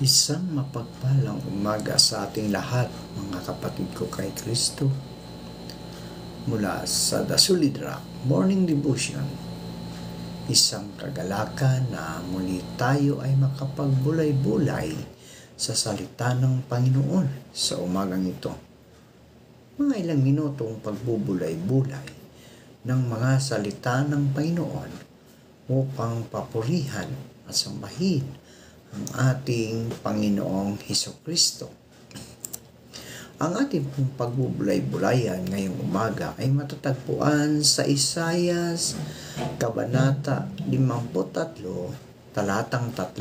Isang mapagpalang umaga sa ating lahat, mga kapatid ko kay Kristo. Mula sa The Solid Rock Morning Devotion, isang kagalakan na muli tayo ay makapagbulay-bulay sa salita ng Panginoon sa umagang ito. Mga ilang minutong pagbubulay-bulay ng mga salita ng Panginoon upang papurihan at sambahin ang ating Panginoong Hesukristo. Ang ating pagbubulay-bulayan ngayong umaga ay matatagpuan sa Isayas, Kabanata 53, talatang 3.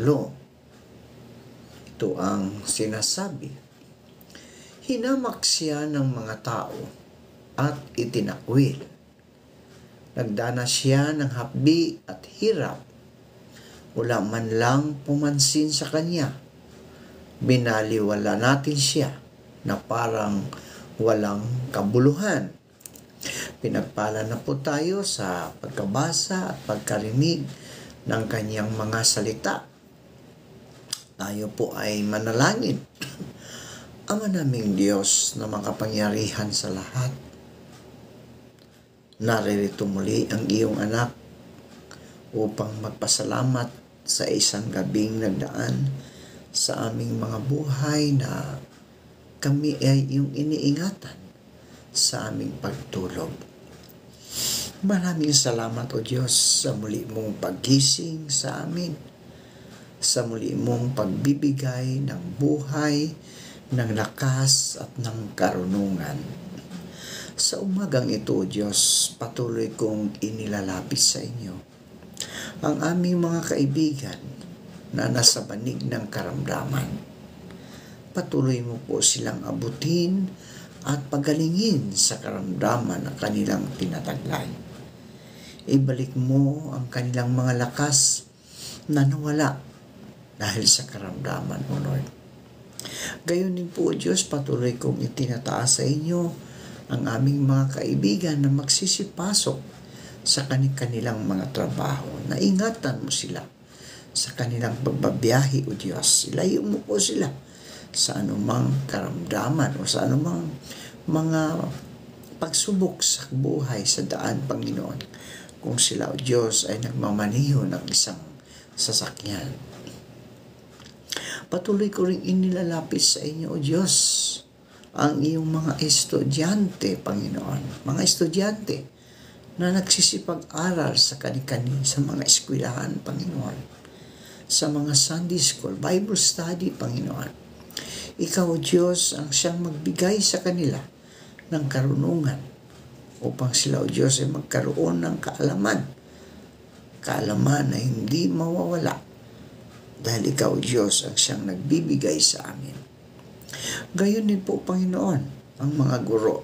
Ito ang sinasabi. Hinamak siya ng mga tao at itinakwil. Nagdanas siya ng hapdi at hirap. Wala man lang pumansin sa kanya. Binaliwala natin siya na parang walang kabuluhan. Pinagpala na po tayo sa pagkabasa at pagkarinig ng kanyang mga salita. Tayo po ay manalangin. Ama naming Diyos na makapangyarihan sa lahat, naririto muli ang iyong anak upang magpasalamat sa isang gabing nagdaan sa aming mga buhay na kami ay iyong iniingatan sa aming pagtulog. Maraming salamat o Diyos sa muli mong paggising sa amin, sa muli mong pagbibigay ng buhay, ng lakas at ng karunungan. Sa umagang ito, O Diyos, patuloy kong inilalapit sa inyo ang aming mga kaibigan na nasa banig ng karamdaman. Patuloy mo po silang abutin at pagalingin sa karamdaman na kanilang tinataglay. Ibalik mo ang kanilang mga lakas na nawala dahil sa karamdaman mo, Lord. Gayon din po, Diyos, patuloy kong itinataas sa inyo ang aming mga kaibigan na magsisipasok sa kanilang mga trabaho. Naingatan mo sila sa kanilang pagbabiyahe, O Diyos. Ilayo mo po sila sa anumang karamdaman o sa anumang mga pagsubok sa buhay sa daan, Panginoon. Kung sila, O Diyos, ay nagmamaniho ng isang sasakyan. Patuloy ko rin inilalapit sa inyo, O Diyos, ang iyong mga estudyante, Panginoon. Mga estudyante na nagsisipag-aral sa kani-kani sa mga eskwelahan, Panginoon. Sa mga Sunday School, Bible Study, Panginoon. Ikaw, Diyos, ang siyang magbigay sa kanila ng karunungan upang sila, O Diyos, ay magkaroon ng kaalaman. Kaalaman na hindi mawawala dahil ikaw, Diyos, ang siyang nagbibigay sa amin. Gayon din po, Panginoon, ang mga guro.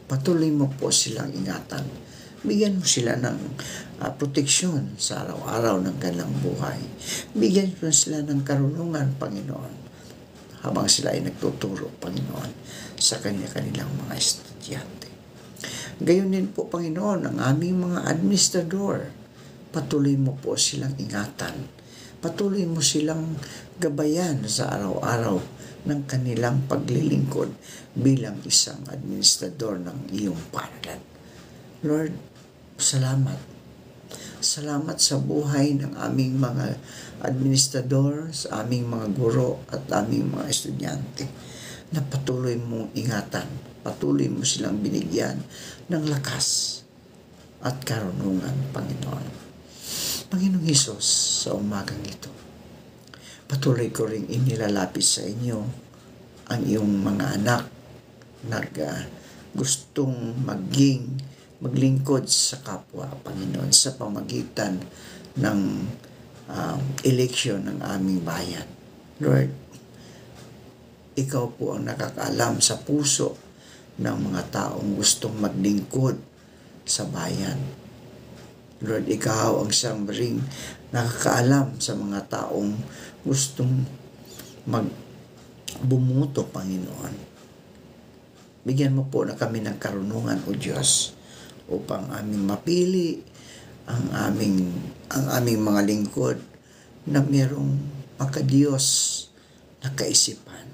Patuloy mo po silang ingatan. Bigyan mo sila ng proteksyon sa araw-araw ng kanilang buhay. Bigyan mo sila ng karunungan, Panginoon, habang sila ay nagtuturo, Panginoon, sa kanilang mga estudyante. Gayon din po, Panginoon, ang aming mga administrador. Patuloy mo po silang ingatan. Patuloy mo silang gabayan sa araw-araw ng kanilang paglilingkod bilang isang administrador ng iyong paralan. Lord, salamat. Salamat sa buhay ng aming mga administrador, sa aming mga guro at aming mga estudyante na patuloy mong ingatan, patuloy mo silang binigyan ng lakas at karunungan, Panginoon. Panginoong Hesus, sa umagang ito, patuloy ko ring inilalapit sa inyo ang iyong mga anak na gustong maglingkod sa kapwa, Panginoon, sa pamagitan ng eleksyon ng aming bayan. Lord, ikaw po ang nakakaalam sa puso ng mga taong gustong maglingkod sa bayan. Lord, ikaw ang siyang ring nakakaalam sa mga taong gustong bumuto, Panginoon. Bigyan mo po na kami ng karunungan, O Diyos, upang aming mapili ang aming mga lingkod na mayroong makadiyos na kaisipan.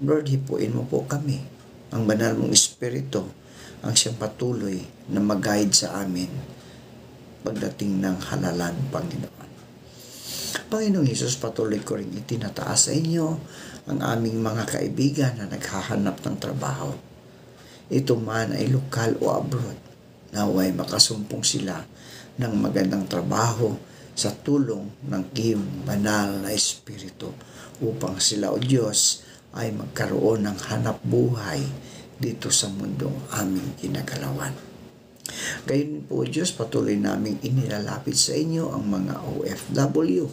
Lord, hipuin mo po kami. Ang banal mong Espiritu ang siyang patuloy na mag-guide sa amin pagdating ng halalan, Panginoon. Panginoong Hesus, patuloy ko rin itinataas sa inyo ang aming mga kaibigan na naghahanap ng trabaho. Ito man ay lokal o abroad, naway makasumpong sila ng magandang trabaho sa tulong ng iyong banal na Espiritu upang sila, O Diyos, ay magkaroon ng hanap buhay dito sa mundong aming kinagalawan. Gayon po, Diyos, patuloy naming inilalapit sa inyo ang mga OFW,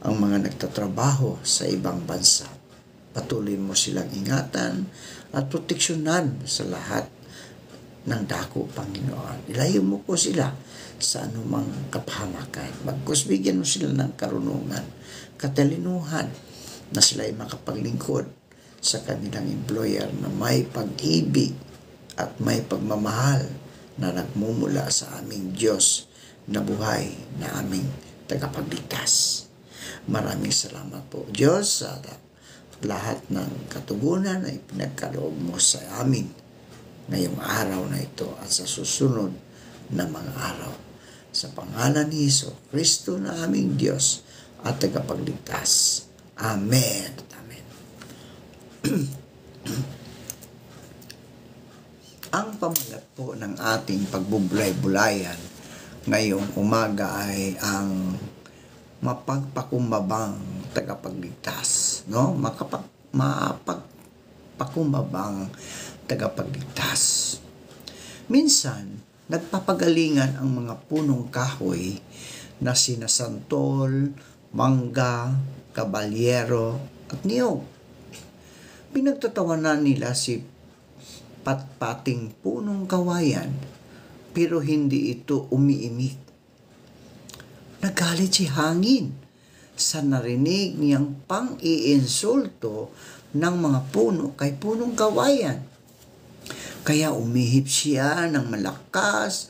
ang mga nagtatrabaho sa ibang bansa. Patuloy mo silang ingatan at proteksyonan sa lahat ng dako, Panginoon. Ilayo mo po sila sa anumang kapahamakan. Bagkus bigyan mo sila ng karunungan, katalinuhan, na sila ay makapaglingkod sa kanilang employer na may pag-ibig at may pagmamahal na nagmumula sa aming Diyos na buhay na aming tagapagligtas. Maraming salamat po, Diyos, sa lahat ng katugunan na ipinagkaloob mo sa amin ngayong araw na ito at sa susunod na mga araw. Sa pangalan ni Hesus Kristo na aming Diyos at tagapagligtas. Amen. Amen. Ang pamagat po ng ating pagbubulay-bulayan ngayong umaga ay ang mapagpakumbabang tagapagligtas, no? Mapagpakumbabang tagapagligtas. Minsan, nagpapagalingan ang mga punong kahoy na sina santol, mangga, kabalyero at niyog. Pinagtatawanan nila si patpating punong kawayan, pero hindi ito umiimik. Nagalit si hangin sa narinig niyang pang-iinsulto ng mga puno kay punong kawayan. Kaya umihip siya ng malakas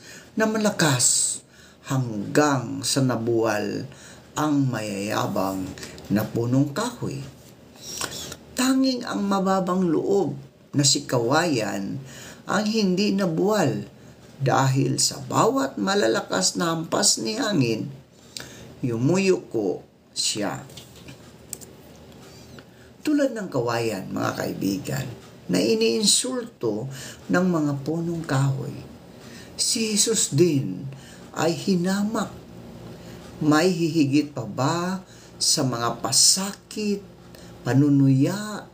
hanggang sa nabuwal ang mayayabang na punong kahoy. Tanging ang mababang loob na si kawayan ang hindi nabuwal dahil sa bawat malalakas na hampas ni hangin, yumuyuko siya. Tulad ng kawayan, mga kaibigan, na iniinsulto ng mga punong kahoy, si Jesus din ay hinamak. May hihigit pa ba sa mga pasakit, panunuya,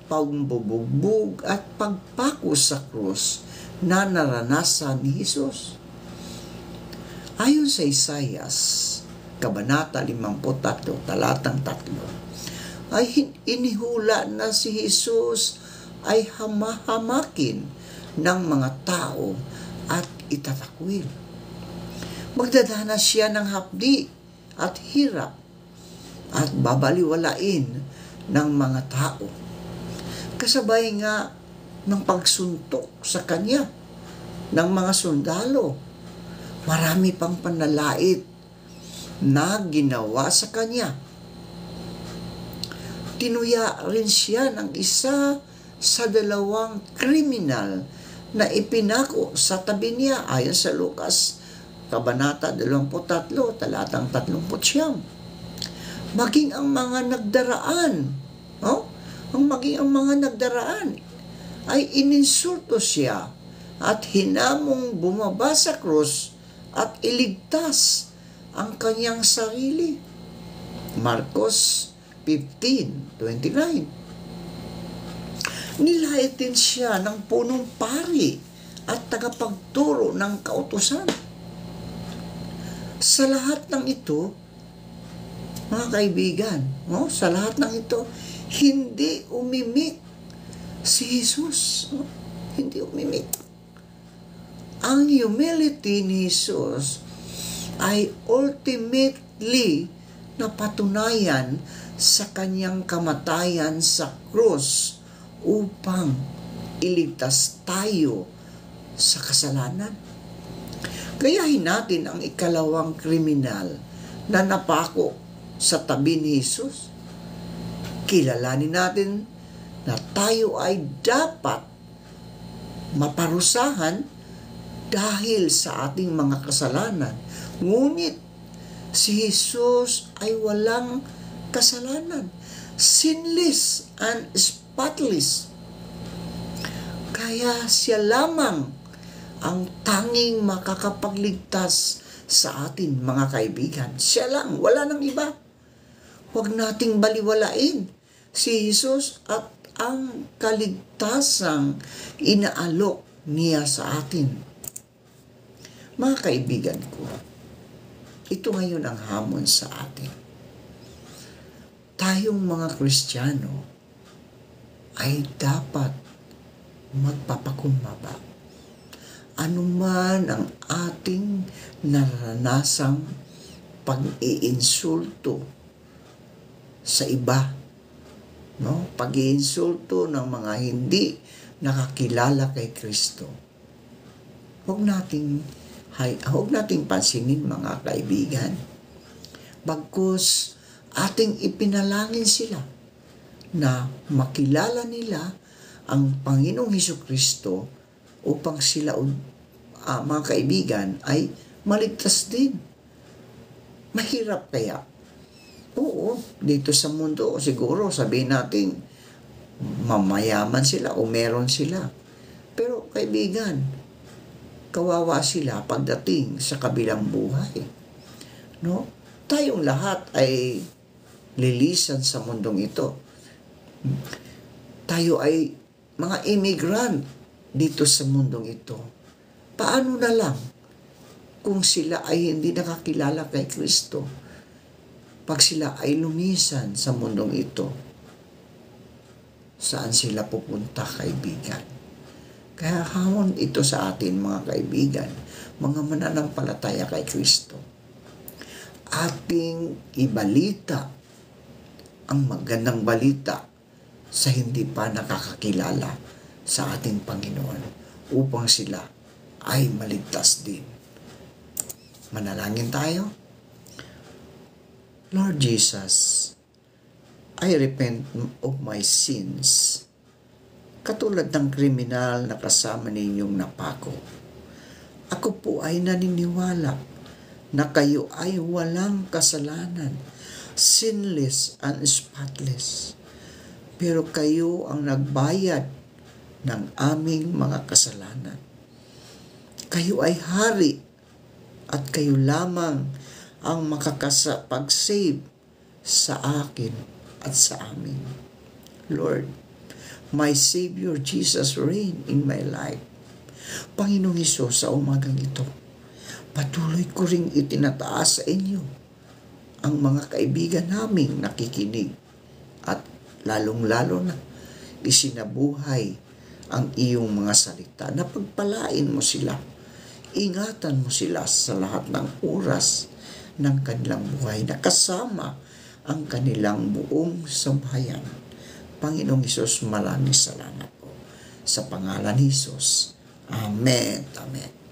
pagbubugbog at pagpako sa krus na naranasan ni Jesus? Ayon sa Isaias, Kabanata 53, talatang 3, ay inihula na si Jesus ay hamahamakin ng mga tao at itatakwil. Magdadanas siya ng hapdi at hirap at babaliwalain ng mga tao. Kasabay nga ng pagsuntok sa kanya ng mga sundalo. Marami pang panalait na ginawa sa kanya. Tinuya rin siya ng isa sa 2 kriminal na ipinako sa tabi niya ayon sa Lucas Kabanata 23, talatang 39. Maging ang mga nagdaraan, ang mga nagdaraan ay ininsulto siya at hinamong bumaba sa krus at iligtas ang kanyang sarili. Marcos 15:29. Nilait din siya ng punong pari at tagapagturo ng kautusan. Sa lahat ng ito, mga kaibigan, sa lahat ng ito, hindi umimik si Jesus. Hindi umimik. Ang humility ni Jesus ay ultimately napatunayan sa kanyang kamatayan sa krus upang iligtas tayo sa kasalanan. Gayahin natin ang 2 kriminal na napako sa tabi ni Jesus. kilalanin natin na tayo ay dapat maparusahan dahil sa ating mga kasalanan. Ngunit si Jesus ay walang kasalanan. Sinless and spotless. Kaya siya lamang ang tanging makakapagligtas sa atin, mga kaibigan. Siya lang, wala nang iba. Huwag nating baliwalain si Jesus at ang kaligtasang inaalok niya sa atin. Mga kaibigan ko, ito ngayon ang hamon sa atin. Tayong mga Kristiyano ay dapat magpapakumbaba. Anuman ang ating naranasang pag-iinsulto sa iba, no? Pag-iinsulto ng mga hindi nakakilala kay Kristo. Huwag nating pansinin, mga kaibigan. Bagkus ating ipinalangin sila na makilala nila ang Panginoong Hesukristo upang sila, mga kaibigan, ay maligtas din. Mahirap kaya? Oo, dito sa mundo, siguro sabihin natin, mamayaman sila o meron sila. Pero kaibigan, kawawa sila pagdating sa kabilang buhay. No? Tayong lahat ay lilisan sa mundong ito. Tayo ay mga immigrant dito sa mundong ito. Paano na lang kung sila ay hindi nakakilala kay Kristo? Pag sila ay lumisan sa mundong ito, saan sila pupunta, kaibigan? Kaya hamon ito sa atin, mga kaibigan, mga mananampalataya kay Kristo. Ating ibalita ang magandang balita sa hindi pa nakakakilala sa ating Panginoon upang sila ay maligtas din. Manalangin tayo. Lord Jesus, I repent of my sins. Katulad ng kriminal na kasama ninyong napako. Ako po ay naniniwala na kayo ay walang kasalanan, sinless and spotless. Pero kayo ang nagbayad ng aming mga kasalanan. Kayo ay hari at kayo lamang ang makakapag-save sa akin at sa amin. Lord, my Savior Jesus reign in my life. Panginoong Hesus, sa umagang ito, patuloy ko ring itinataas sa inyo ang mga kaibigan naming nakikinig at lalong-lalo na isinabuhay ang iyong mga salita. Napagpalain mo sila. Ingatan mo sila sa lahat ng oras ng kanilang buhay na kasama ang kanilang buong sambahayan. Panginoong Hesus, maraming salamat po. Sa pangalan ni Hesus. Amen. Amen.